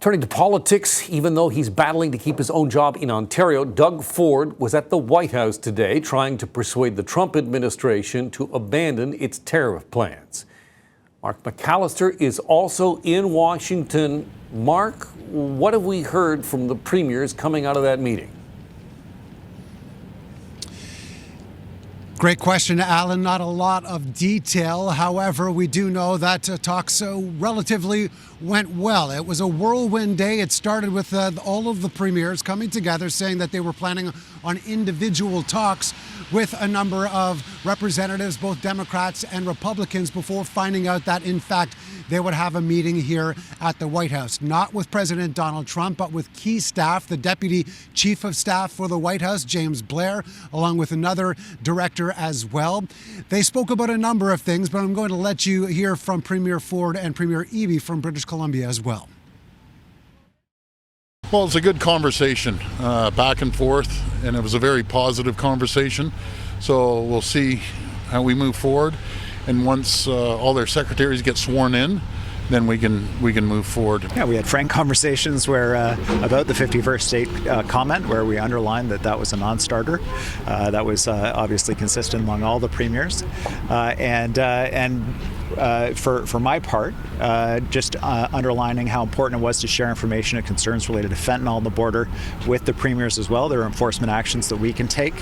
Turning to politics, even though he's battling to keep his own job in Ontario, Doug Ford was at the White House today trying to persuade the Trump administration to abandon its tariff plans. Mark McAllister is also in Washington. Mark, what have we heard from the premiers coming out of that meeting? Great question, Alan. Not a lot of detail. However, we do know that talks relatively went well. It was a whirlwind day. It started with all of the premiers coming together saying that they were planning on individual talks with a number of representatives, both Democrats and Republicans, before finding out that, in fact, they would have a meeting here at the White House. Not with President Donald Trump, but with key staff, the Deputy Chief of Staff for the White House, James Blair, along with another director as well. They spoke about a number of things, but I'm going to let you hear from Premier Ford and Premier Eby from British Columbia as well. Well, it's a good conversation, back and forth, and it was a very positive conversation. So we'll see how we move forward. And once all their secretaries get sworn in, then we can move forward. Yeah, we had frank conversations where about the 51st state comment, where we underlined that was a non-starter. That was obviously consistent among all the premiers, and for my part, just underlining how important it was to share information and concerns related to fentanyl on the border with the premiers as well. There are enforcement actions that we can take.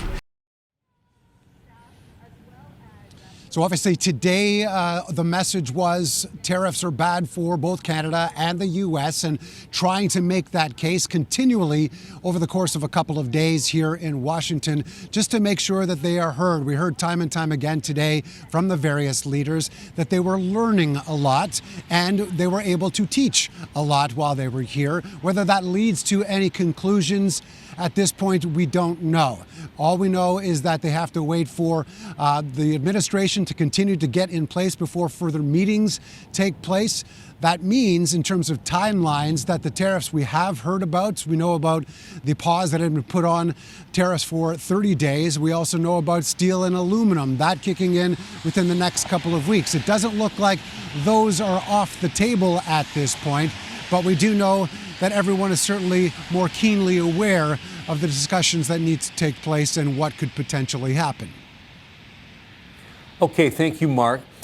So obviously today, the message was tariffs are bad for both Canada and the U.S. and trying to make that case continually over the course of a couple of days here in Washington, just to make sure that they are heard. We heard time and time again today from the various leaders that they were learning a lot and they were able to teach a lot while they were here. Whether that leads to any conclusions at this point, we don't know. All we know is that they have to wait for the administration to continue to get in place before further meetings take place. That means, in terms of timelines, that the tariffs we have heard about, we know about the pause that had been put on tariffs for 30 days. We also know about steel and aluminum, that kicking in within the next couple of weeks. It doesn't look like those are off the table at this point, but we do know that everyone is certainly more keenly aware of the discussions that need to take place and what could potentially happen. Okay, thank you, Mark.